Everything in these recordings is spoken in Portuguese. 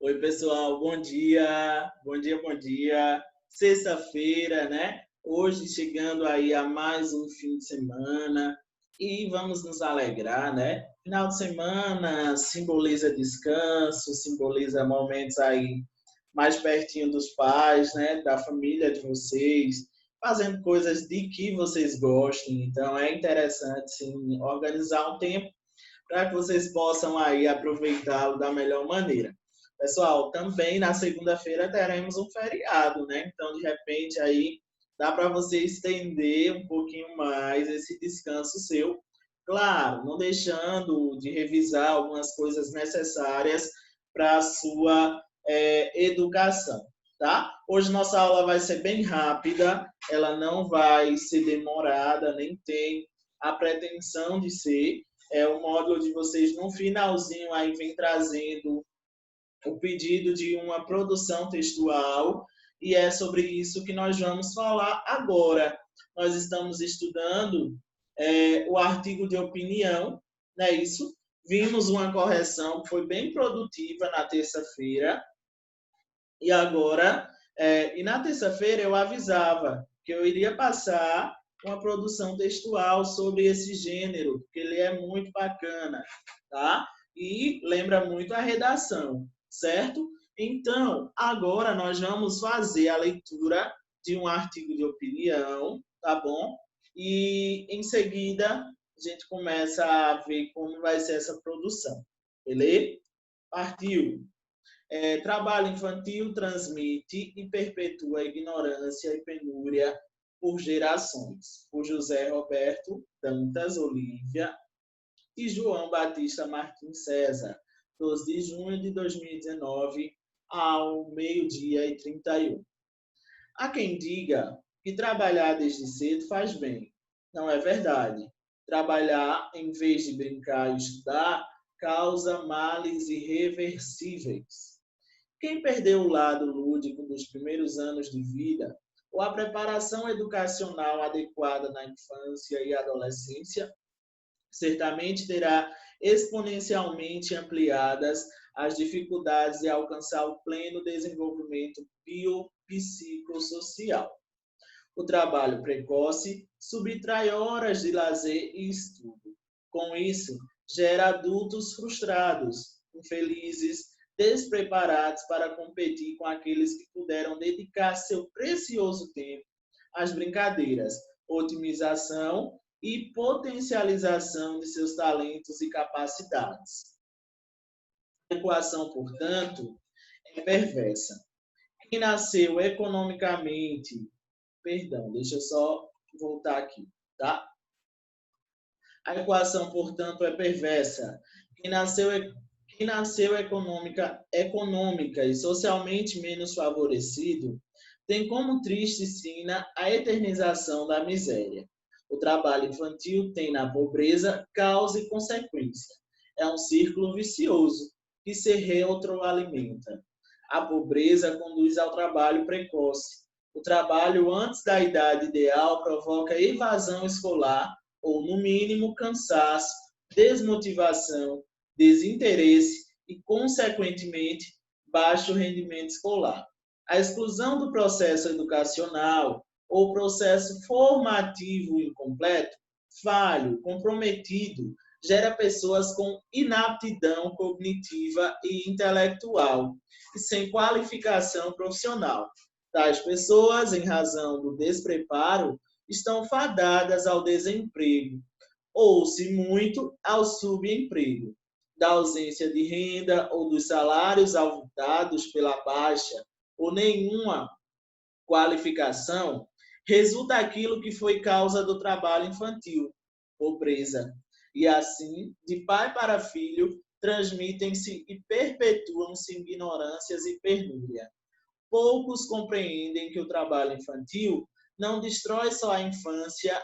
Oi, pessoal, bom dia, bom dia, bom dia. Sexta-feira, né? Hoje chegando aí a mais um fim de semana e vamos nos alegrar, né? Final de semana simboliza descanso, simboliza momentos aí mais pertinho dos pais, né? Da família de vocês, fazendo coisas de que vocês gostem. Então é interessante, sim, organizar um tempo para que vocês possam aí aproveitá-lo da melhor maneira. Pessoal, também na segunda-feira teremos um feriado, né? Então, de repente, aí dá para você estender um pouquinho mais esse descanso seu. Claro, não deixando de revisar algumas coisas necessárias para a sua educação, tá? Hoje nossa aula vai ser bem rápida, ela não vai ser demorada, nem tem a pretensão de ser. O módulo de vocês no finalzinho aí vem trazendo o pedido de uma produção textual e é sobre isso que nós vamos falar agora. Nós estamos estudando o artigo de opinião, não é isso? Vimos uma correção que foi bem produtiva na terça-feira e agora, e na terça-feira eu avisava que eu iria passar uma produção textual sobre esse gênero, porque ele é muito bacana, tá? E lembra muito a redação, certo? Então, agora nós vamos fazer a leitura de um artigo de opinião, tá bom? E em seguida a gente começa a ver como vai ser essa produção, beleza? Partiu! Trabalho infantil transmite e perpetua a ignorância e penúria por gerações. Por José Roberto Dantas Olívia e João Batista Martins César, 12 de junho de 2019, ao 12h31. Há quem diga que trabalhar desde cedo faz bem. Não é verdade. Trabalhar, em vez de brincar e estudar, causa males irreversíveis. Quem perdeu o lado lúdico dos primeiros anos de vida ou a preparação educacional adequada na infância e adolescência, certamente terá exponencialmente ampliadas as dificuldades de alcançar o pleno desenvolvimento biopsicossocial. O trabalho precoce subtrai horas de lazer e estudo. Com isso, gera adultos frustrados, infelizes, despreparados para competir com aqueles que puderam dedicar seu precioso tempo às brincadeiras, otimização e potencialização de seus talentos e capacidades. A equação, portanto, é perversa. Quem nasceu economicamente, perdão, deixa eu só voltar aqui, tá? A equação, portanto, é perversa. Quem nasceu econômica e socialmente menos favorecido tem como triste sina a eternização da miséria. O trabalho infantil tem na pobreza causa e consequência. É um círculo vicioso que se retroalimenta. A pobreza conduz ao trabalho precoce. O trabalho antes da idade ideal provoca evasão escolar ou, no mínimo, cansaço, desmotivação, desinteresse e, consequentemente, baixo rendimento escolar. A exclusão do processo educacional ou processo formativo incompleto, falho, comprometido, gera pessoas com inaptidão cognitiva e intelectual e sem qualificação profissional. Tais pessoas, em razão do despreparo, estão fadadas ao desemprego, ou, se muito, ao subemprego. Da ausência de renda ou dos salários avultados pela baixa ou nenhuma qualificação, resulta aquilo que foi causa do trabalho infantil, pobreza. E assim, de pai para filho, transmitem-se e perpetuam-se ignorâncias e penúria. Poucos compreendem que o trabalho infantil não destrói só a infância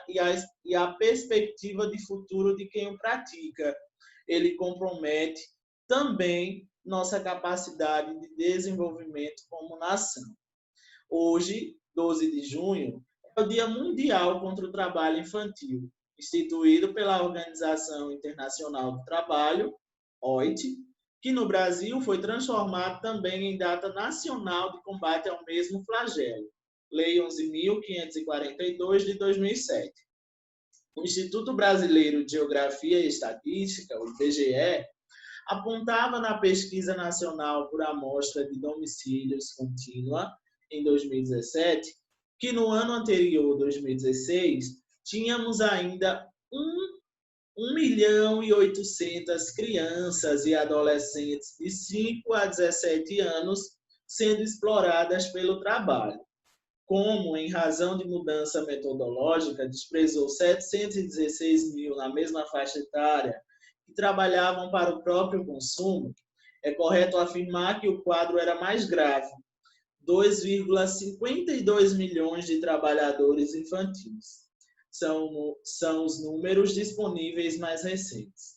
e a perspectiva de futuro de quem o pratica. Ele compromete também nossa capacidade de desenvolvimento como nação. Hoje, 12 de junho, é o Dia Mundial contra o Trabalho Infantil, instituído pela Organização Internacional do Trabalho, OIT, que no Brasil foi transformado também em data nacional de combate ao mesmo flagelo, Lei 11.542 de 2007. O Instituto Brasileiro de Geografia e Estatística, o IBGE, apontava na pesquisa nacional por amostra de domicílios contínua, em 2017, que no ano anterior, 2016, tínhamos ainda 1.800.000 crianças e adolescentes de 5 a 17 anos sendo exploradas pelo trabalho. Como, em razão de mudança metodológica, desprezou 716.000 na mesma faixa etária que trabalhavam para o próprio consumo, é correto afirmar que o quadro era mais grave: 2,52 milhões de trabalhadores infantis. São os números disponíveis mais recentes.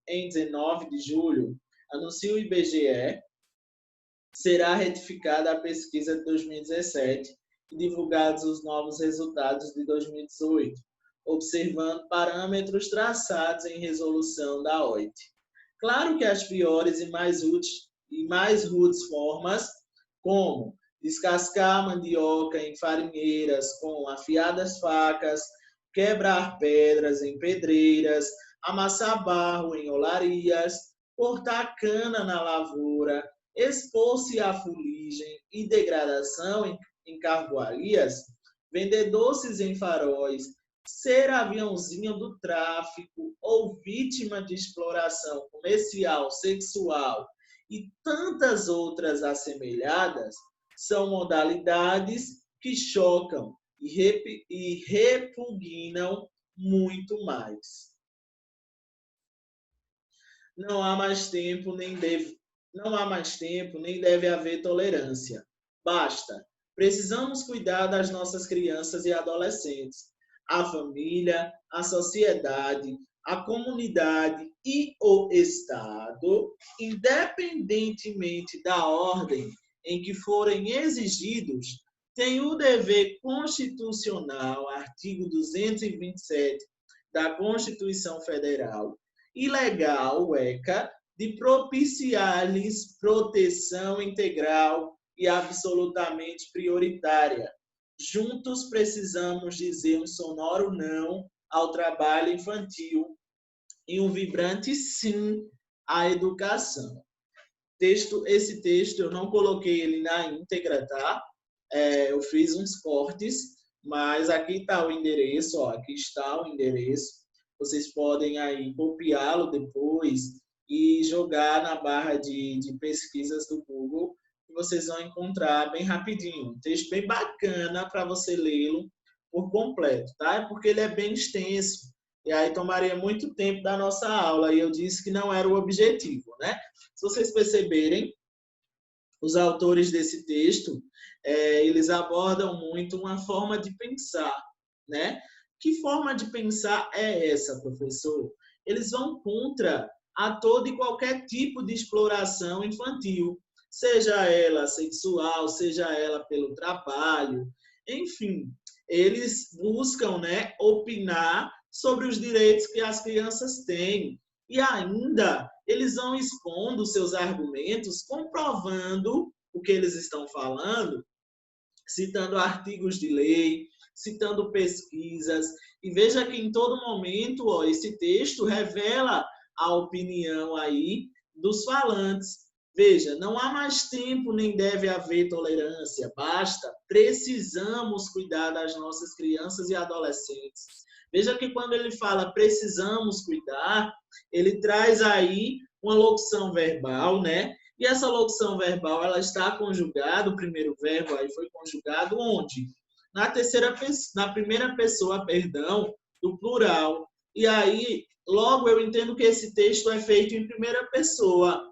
Em 19 de julho, anuncia o IBGE, será retificada a pesquisa de 2017 e divulgados os novos resultados de 2018, observando parâmetros traçados em resolução da OIT. Claro que as piores e mais rudes formas, como descascar a mandioca em farinheiras com afiadas facas, quebrar pedras em pedreiras, amassar barro em olarias, cortar cana na lavoura, expor-se à fuligem e degradação em carvoarias, vender doces em faróis, ser aviãozinho do tráfico ou vítima de exploração comercial, sexual e tantas outras assemelhadas, são modalidades que chocam e repugnam muito mais. Não há mais tempo, nem deve haver tolerância. Basta. Precisamos cuidar das nossas crianças e adolescentes. A família, a sociedade, a comunidade e o Estado, independentemente da ordem em que forem exigidos, têm o dever constitucional, artigo 227 da Constituição Federal, e legal, o ECA, de propiciar-lhes proteção integral e absolutamente prioritária. Juntos precisamos dizer um sonoro não ao trabalho infantil e um vibrante sim à educação. Esse texto eu não coloquei ele na íntegra, tá? Eu fiz uns cortes, mas aqui está o endereço, ó, aqui está o endereço. Vocês podem aí copiá-lo depois e jogar na barra de pesquisas do Google, que vocês vão encontrar bem rapidinho. Um texto bem bacana para você lê-lo por completo, tá? Porque ele é bem extenso. E aí tomaria muito tempo da nossa aula, e eu disse que não era o objetivo, né? Se vocês perceberem, os autores desse texto, eles abordam muito uma forma de pensar, né? Que forma de pensar é essa, professor? Eles vão contra a todo e qualquer tipo de exploração infantil, seja ela sexual, seja ela pelo trabalho, enfim, eles buscam, né, opinar sobre os direitos que as crianças têm. E ainda eles vão expondo seus argumentos, comprovando o que eles estão falando, citando artigos de lei, citando pesquisas. E veja que em todo momento, ó, esse texto revela a opinião aí dos falantes. Veja, não há mais tempo nem deve haver tolerância, basta, precisamos cuidar das nossas crianças e adolescentes. Veja que quando ele fala precisamos cuidar, ele traz aí uma locução verbal, né? E essa locução verbal, ela está conjugada, o primeiro verbo aí foi conjugado onde? Na primeira pessoa, do plural. E aí, logo eu entendo que esse texto é feito em primeira pessoa.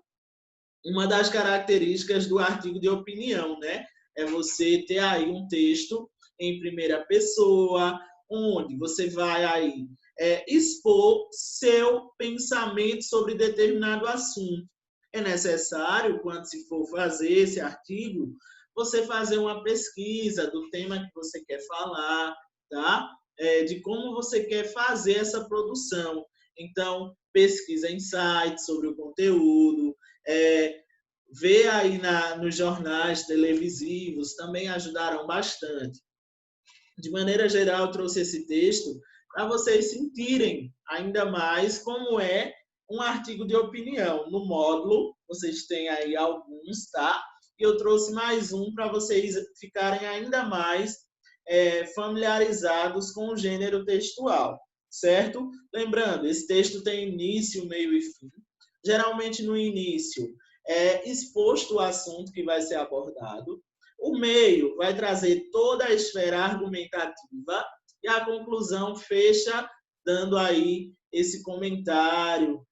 Uma das características do artigo de opinião, né? É você ter aí um texto em primeira pessoa, onde você vai aí expor seu pensamento sobre determinado assunto. É necessário, quando se for fazer esse artigo, você fazer uma pesquisa do tema que você quer falar, tá? De como você quer fazer essa produção. Então, pesquisa em sites sobre o conteúdo, ver aí nos jornais televisivos também ajudarão bastante. De maneira geral, eu trouxe esse texto para vocês sentirem ainda mais como é um artigo de opinião. No módulo, vocês têm aí alguns, tá? E eu trouxe mais um para vocês ficarem ainda mais familiarizados com o gênero textual, certo? Lembrando, esse texto tem início, meio e fim. Geralmente, no início, é exposto o assunto que vai ser abordado. O meio vai trazer toda a esfera argumentativa e a conclusão fecha dando aí esse comentário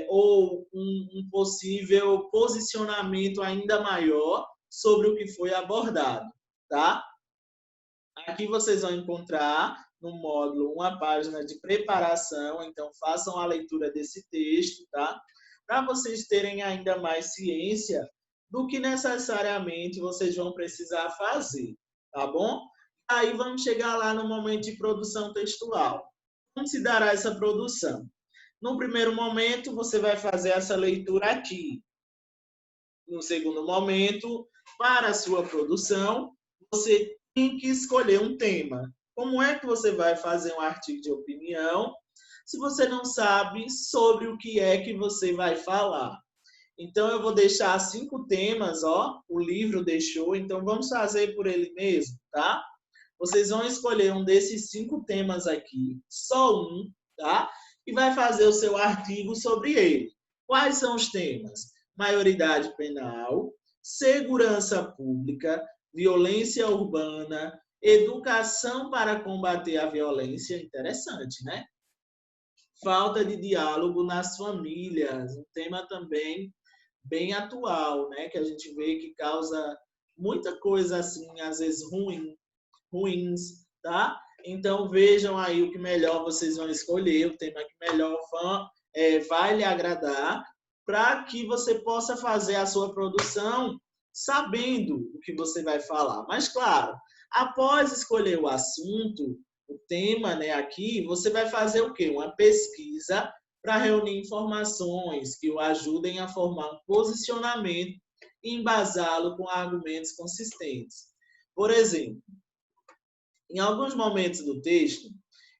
ou um possível posicionamento ainda maior sobre o que foi abordado, tá? Aqui vocês vão encontrar no módulo uma página de preparação, então façam a leitura desse texto, tá? Para vocês terem ainda mais ciência do que necessariamente vocês vão precisar fazer, tá bom? Aí vamos chegar lá no momento de produção textual. Como se dará essa produção? No primeiro momento, você vai fazer essa leitura aqui. No segundo momento, para a sua produção, você tem que escolher um tema. Como é que você vai fazer um artigo de opinião se você não sabe sobre o que é que você vai falar? Então, eu vou deixar 5 temas, ó, o livro deixou, então vamos fazer por ele mesmo, tá? Vocês vão escolher um desses 5 temas aqui, só um, tá? E vai fazer o seu artigo sobre ele. Quais são os temas? Maioridade penal, segurança pública, violência urbana, educação para combater a violência, interessante, né? Falta de diálogo nas famílias, um tema também bem atual, né? Que a gente vê que causa muita coisa assim, às vezes ruins, tá? Então vejam aí o que melhor vocês vão escolher, o tema que melhor vai lhe agradar, para que você possa fazer a sua produção sabendo o que você vai falar. Mas claro, após escolher o assunto, o tema, né, aqui, você vai fazer o quê? Uma pesquisa para reunir informações que o ajudem a formar um posicionamento e embasá-lo com argumentos consistentes. Por exemplo, em alguns momentos do texto,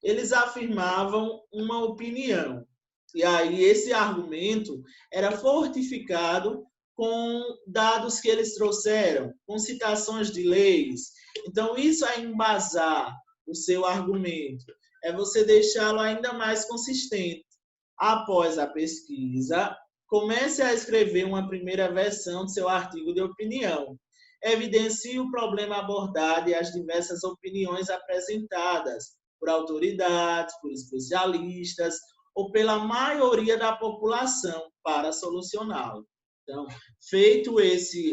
eles afirmavam uma opinião. E aí esse argumento era fortificado com dados que eles trouxeram, com citações de leis. Então, isso é embasar o seu argumento, é você deixá-lo ainda mais consistente. Após a pesquisa, comece a escrever uma primeira versão do seu artigo de opinião. Evidencie o problema abordado e as diversas opiniões apresentadas por autoridades, por especialistas ou pela maioria da população para solucioná-lo. Então, feito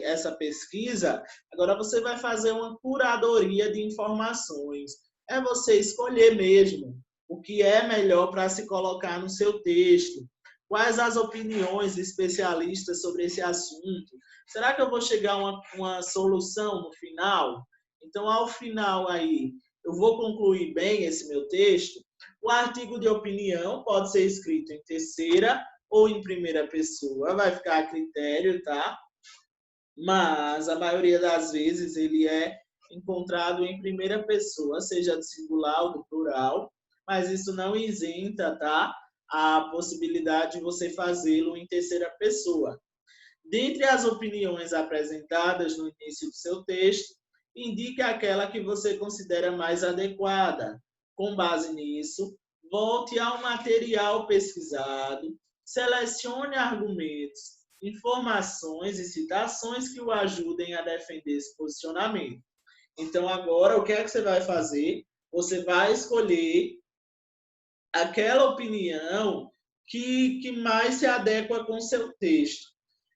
essa pesquisa, agora você vai fazer uma curadoria de informações. É você escolher mesmo o que é melhor para se colocar no seu texto. Quais as opiniões de especialistas sobre esse assunto? Será que eu vou chegar a uma solução no final? Então, ao final aí, eu vou concluir bem esse meu texto. O artigo de opinião pode ser escrito em terceira ou em primeira pessoa, vai ficar a critério, tá? Mas a maioria das vezes ele é encontrado em primeira pessoa, seja do singular ou do plural, mas isso não isenta, tá? A possibilidade de você fazê-lo em terceira pessoa. Dentre as opiniões apresentadas no início do seu texto, indique aquela que você considera mais adequada. Com base nisso, volte ao material pesquisado, selecione argumentos, informações e citações que o ajudem a defender esse posicionamento. Então, agora, o que é que você vai fazer? Você vai escolher aquela opinião que mais se adequa com o seu texto.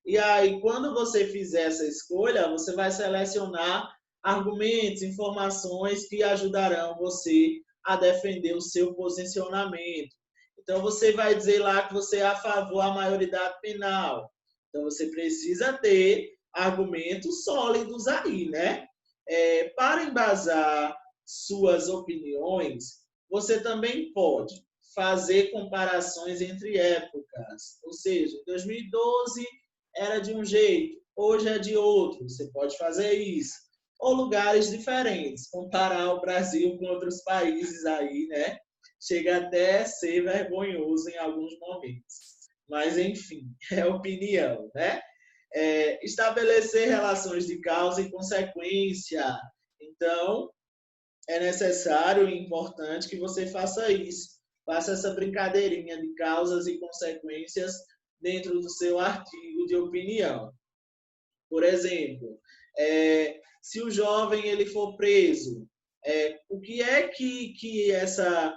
E aí, quando você fizer essa escolha, você vai selecionar argumentos, informações que ajudarão você a defender o seu posicionamento. Então, você vai dizer lá que você é a favor da maioridade penal. Então, você precisa ter argumentos sólidos aí, né? Para embasar suas opiniões, você também pode fazer comparações entre épocas. Ou seja, em 2012 era de um jeito, hoje é de outro. Você pode fazer isso. Ou lugares diferentes, comparar o Brasil com outros países aí, né? Chega até a ser vergonhoso em alguns momentos. Mas, enfim, é opinião, né? Estabelecer relações de causa e consequência. Então, é necessário e importante que você faça isso. Faça essa brincadeirinha de causas e consequências dentro do seu artigo de opinião. Por exemplo, se o jovem ele for preso, o que é que essa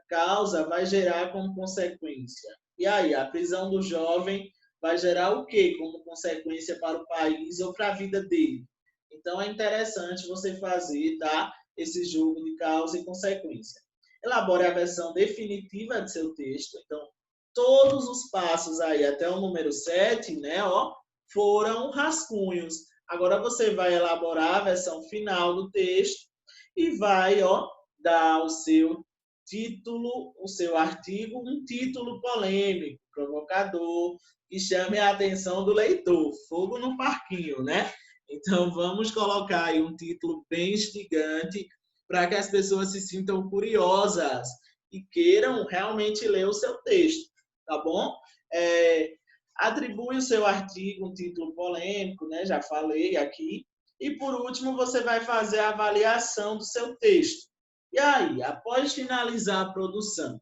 causa vai gerar como consequência? E aí, a prisão do jovem vai gerar o quê como consequência para o país ou para a vida dele? Então, é interessante você fazer, tá, esse jogo de causa e consequência. Elabore a versão definitiva de seu texto. Então, todos os passos aí até o número 7, né, foram rascunhos. Agora você vai elaborar a versão final do texto e vai, dar o seu título, o seu artigo, um título polêmico, provocador, que chame a atenção do leitor. Fogo no parquinho, né? Então, vamos colocar aí um título bem instigante para que as pessoas se sintam curiosas e queiram realmente ler o seu texto, tá bom? Atribui o seu artigo um título polêmico, né? Já falei aqui. E, por último, você vai fazer a avaliação do seu texto. E aí, após finalizar a produção,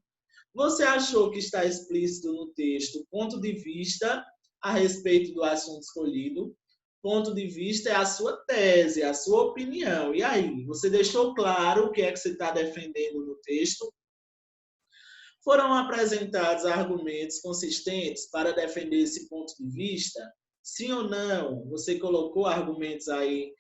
você achou que está explícito no texto o ponto de vista a respeito do assunto escolhido? Ponto de vista é a sua tese, a sua opinião. E aí, você deixou claro o que é que você está defendendo no texto? Foram apresentados argumentos consistentes para defender esse ponto de vista? Sim ou não? Você colocou argumentos aí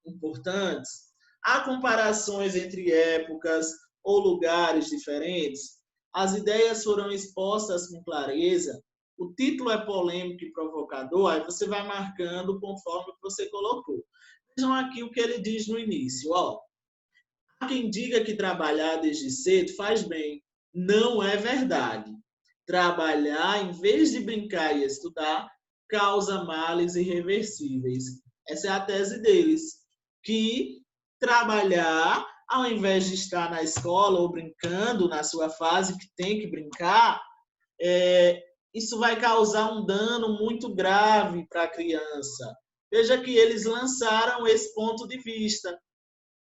importantes? Há comparações entre épocas ou lugares diferentes? As ideias foram expostas com clareza? O título é polêmico e provocador? Aí você vai marcando conforme você colocou. Vejam aqui o que ele diz no início. Há quem diga que trabalhar desde cedo faz bem. Não é verdade. Trabalhar, em vez de brincar e estudar, causa males irreversíveis. Essa é a tese deles. Que trabalhar, ao invés de estar na escola ou brincando na sua fase que tem que brincar, isso vai causar um dano muito grave para a criança. Veja que eles lançaram esse ponto de vista.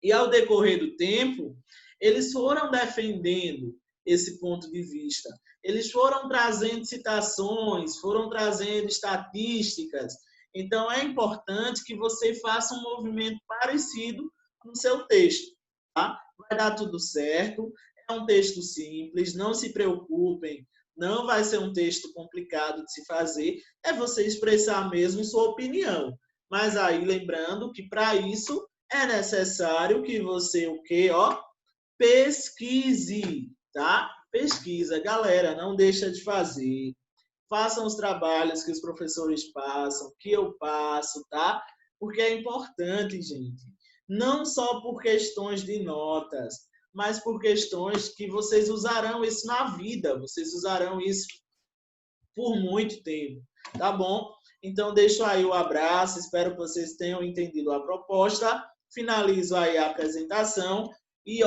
E, ao decorrer do tempo, eles foram defendendo esse ponto de vista. Eles foram trazendo citações, foram trazendo estatísticas. Então, é importante que você faça um movimento parecido no seu texto. Tá? Vai dar tudo certo. É um texto simples, não se preocupem. Não vai ser um texto complicado de se fazer. É você expressar mesmo sua opinião. Mas aí, lembrando que, para isso, é necessário que você pesquise, tá? Pesquisa, galera, não deixa de fazer. Façam os trabalhos que os professores passam, que eu passo, tá? Porque é importante, gente. Não só por questões de notas, mas por questões que vocês usarão isso na vida, vocês usarão isso por muito tempo, tá bom? Então, deixo aí o abraço, espero que vocês tenham entendido a proposta. Finalizo aí a apresentação e,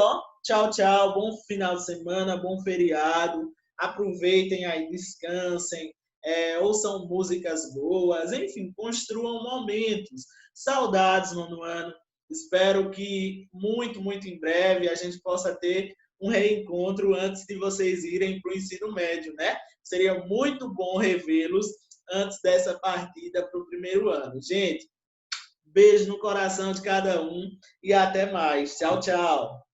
tchau, tchau, bom final de semana, bom feriado, aproveitem aí, descansem, ouçam músicas boas, enfim, construam momentos. Saudades, nono ano. Espero que muito, muito em breve a gente possa ter um reencontro antes de vocês irem para o ensino médio, né? Seria muito bom revê-los antes dessa partida para o primeiro ano. Gente, beijo no coração de cada um e até mais. Tchau, tchau.